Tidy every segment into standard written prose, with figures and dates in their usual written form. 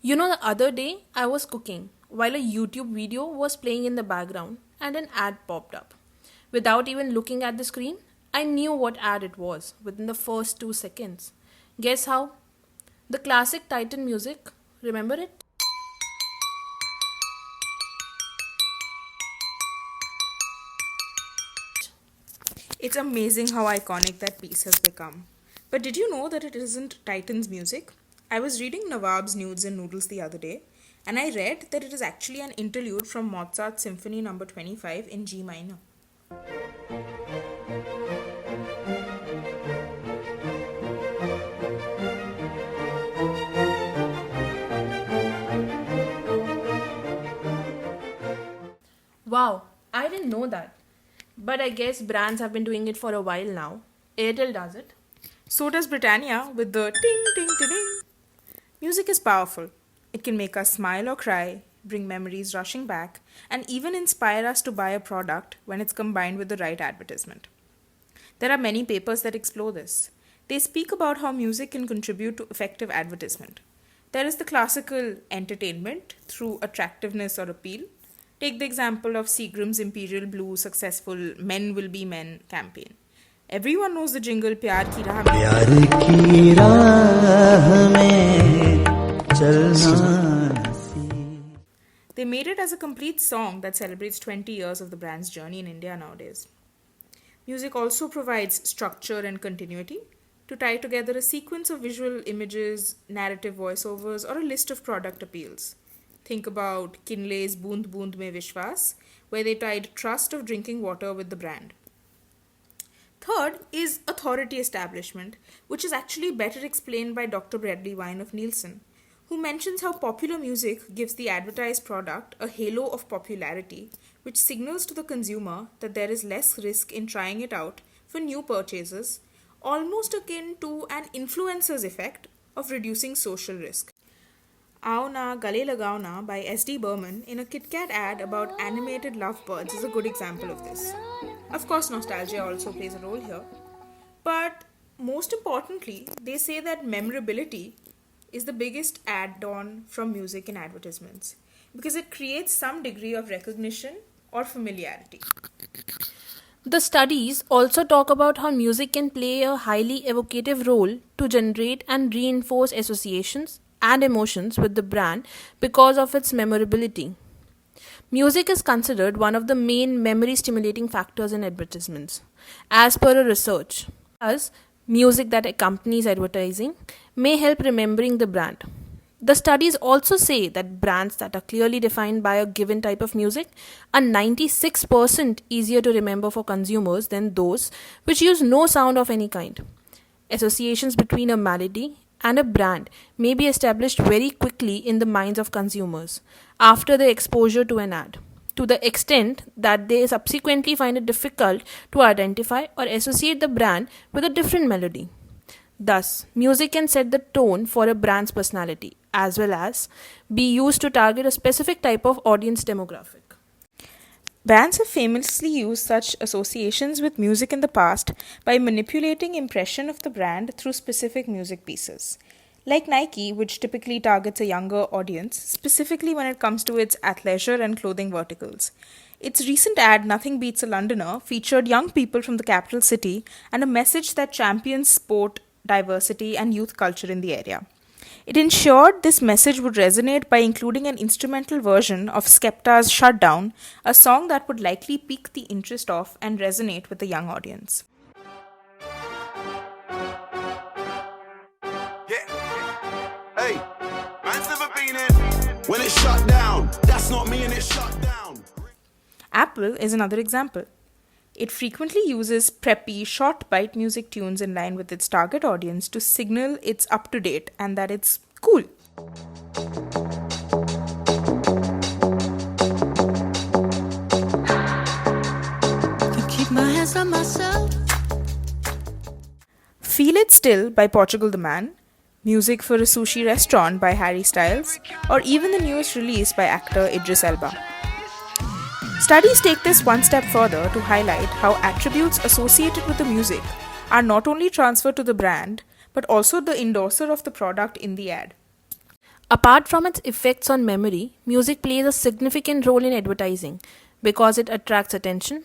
The other day I was cooking while a YouTube video was playing in the background and an ad popped up. Without even looking at the screen, I knew what ad it was within the first 2 seconds. Guess how? The classic Titan music. Remember it? It's amazing how iconic that piece has become. But did you know that it isn't Titan's music? I was reading Nawab's Nudes and Noodles the other day, and I read that it is actually an interlude from Mozart's Symphony No. 25 in G minor. Wow, I didn't know that. But I guess brands have been doing it for a while now. Airtel does it. So does Britannia with the ting ting ting ting. Music is powerful. It can make us smile or cry, bring memories rushing back, and even inspire us to buy a product when it's combined with the right advertisement. There are many papers that explore this. They speak about how music can contribute to effective advertisement. There is the classical entertainment through attractiveness or appeal. Take the example of Seagram's Imperial Blue successful Men Will Be Men campaign. Everyone knows the jingle Pyar Ki Raah Mein. प्यार की राह में चलना सी They made it as a complete song that celebrates 20 years of the brand's journey in India nowadays. Music also provides structure and continuity to tie together a sequence of visual images, narrative voiceovers, or a list of product appeals. Think about Kinley's Boond Boond Mein Vishwas, where they tied trust of drinking water with the brand. Third is authority establishment, which is actually better explained by Dr. Bradley Wine of Nielsen, who mentions how popular music gives the advertised product a halo of popularity, which signals to the consumer that there is less risk in trying it out for new purchases, almost akin to an influencer's effect of reducing social risk. Aao Na Gale Lagao Na by S.D. Burman in a KitKat ad about animated lovebirds is a good example of this. Of course, nostalgia also plays a role here. But most importantly, they say that memorability is the biggest add-on from music in advertisements because it creates some degree of recognition or familiarity. The studies also talk about how music can play a highly evocative role to generate and reinforce associations and emotions with the brand because of its memorability. Music is considered one of the main memory stimulating factors in advertisements, as per a research. Thus, music that accompanies advertising may help remembering the brand. The studies also say that brands that are clearly defined by a given type of music are 96% easier to remember for consumers than those which use no sound of any kind. Associations between a melody and a brand may be established very quickly in the minds of consumers after the exposure to an ad, to the extent that they subsequently find it difficult to identify or associate the brand with a different melody. Thus, music can set the tone for a brand's personality as well as be used to target a specific type of audience demographic. Bands have famously used such associations with music in the past by manipulating impression of the brand through specific music pieces. Like Nike, which typically targets a younger audience, specifically when it comes to its athleisure and clothing verticals. Its recent ad, Nothing Beats a Londoner, featured young people from the capital city and a message that champions sport, diversity, and youth culture in the area. It ensured this message would resonate by including an instrumental version of Skepta's Shutdown, a song that would likely pique the interest of and resonate with the young audience. Yeah. Hey, man's never been in. When it's shut down, that's not me and it's shut down. Apple is another example. It frequently uses preppy, short bite music tunes in line with its target audience to signal it's up to date and that it's cool. keep my hands on myself. Feel It Still by Portugal the Man, music for a sushi restaurant by Harry Styles, or even the newest release by actor Idris Elba. Studies take this one step further to highlight how attributes associated with the music are not only transferred to the brand, but also the endorser of the product in the ad. Apart from its effects on memory, music plays a significant role in advertising because it attracts attention,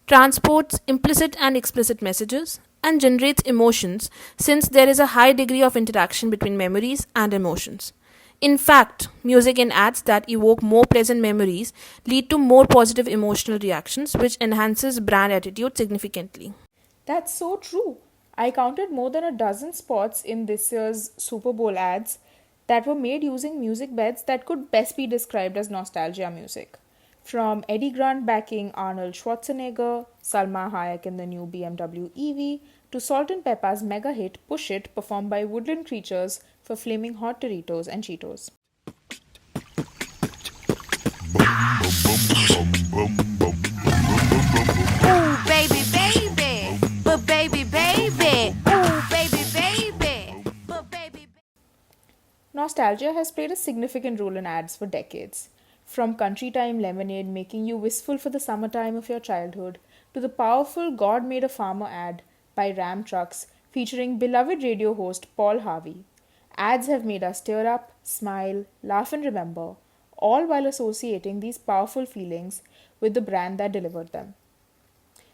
transports implicit and explicit messages, and generates emotions since there is a high degree of interaction between memories and emotions. In fact, music in ads that evoke more pleasant memories lead to more positive emotional reactions, which enhances brand attitude significantly. That's so true. I counted more than a dozen spots in this year's Super Bowl ads that were made using music beds that could best be described as nostalgia music. From Eddie Grant backing Arnold Schwarzenegger, Salma Hayek in the new BMW EV, to Salt and Pepper's mega hit Push It performed by Woodland Creatures for Flaming Hot Doritos and Cheetos. Ooh, baby, baby. But baby, baby. Ooh, baby, baby. But baby. Nostalgia has played a significant role in ads for decades. From Country Time Lemonade making you wistful for the summertime of your childhood, to the powerful God Made a Farmer ad by Ram Trucks featuring beloved radio host Paul Harvey. Ads have made us tear up, smile, laugh, and remember, all while associating these powerful feelings with the brand that delivered them.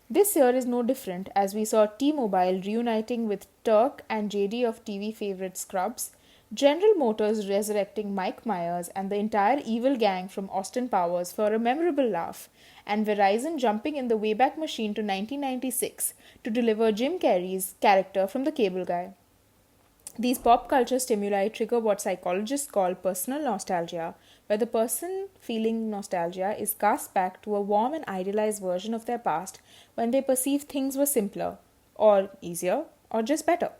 This year is no different as we saw T-Mobile reuniting with Turk and JD of TV favorite Scrubs, General Motors resurrecting Mike Myers and the entire evil gang from Austin Powers for a memorable laugh, and Verizon jumping in the Wayback Machine to 1996 to deliver Jim Carrey's character from The Cable Guy. These pop culture stimuli trigger what psychologists call personal nostalgia, where the person feeling nostalgia is cast back to a warm and idealized version of their past when they perceive things were simpler, or easier, or just better.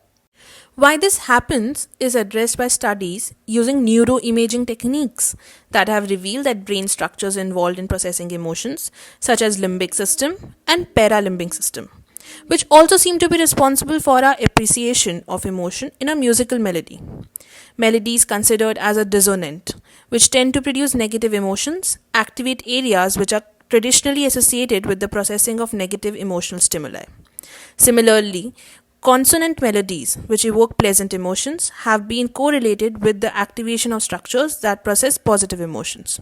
Why this happens is addressed by studies using neuroimaging techniques that have revealed that brain structures involved in processing emotions, such as limbic system and paralimbic system, which also seem to be responsible for our appreciation of emotion in a musical melody. Melodies considered as a dissonant, which tend to produce negative emotions, activate areas which are traditionally associated with the processing of negative emotional stimuli. Similarly, consonant melodies, which evoke pleasant emotions, have been correlated with the activation of structures that process positive emotions.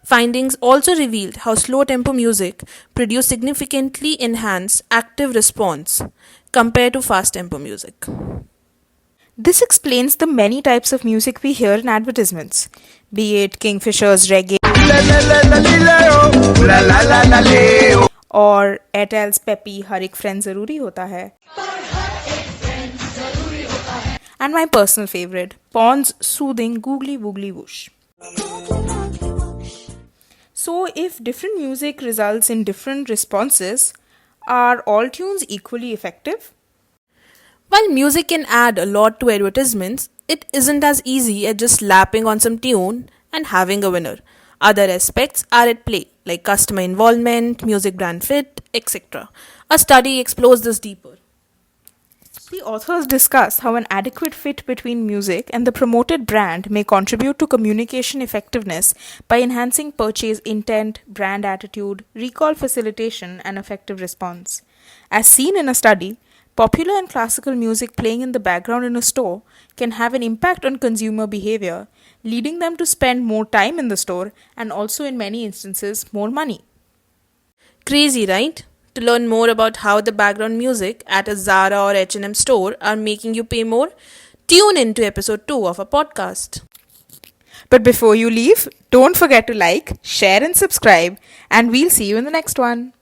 Findings also revealed how slow tempo music produced significantly enhanced active response compared to fast tempo music. This explains the many types of music we hear in advertisements, be it Kingfisher's reggae or Airtel's peppy Har Ek Friend Zaruri Hota Hai, and my personal favorite, Pond's soothing Googly Woogly Whoosh. So, if different music results in different responses, are all tunes equally effective? While music can add a lot to advertisements, it isn't as easy as just slapping on some tune and having a winner. Other aspects are at play, like customer involvement, music brand fit, etc. A study explores this deeper. The authors discuss how an adequate fit between music and the promoted brand may contribute to communication effectiveness by enhancing purchase intent, brand attitude, recall facilitation, and effective response. As seen in a study, popular and classical music playing in the background in a store can have an impact on consumer behavior, leading them to spend more time in the store and also, in many instances, more money. Crazy, right? To learn more about how the background music at a Zara or H&M store are making you pay more, tune in to episode 2 of our podcast. But before you leave, don't forget to like, share, and subscribe, and we'll see you in the next one.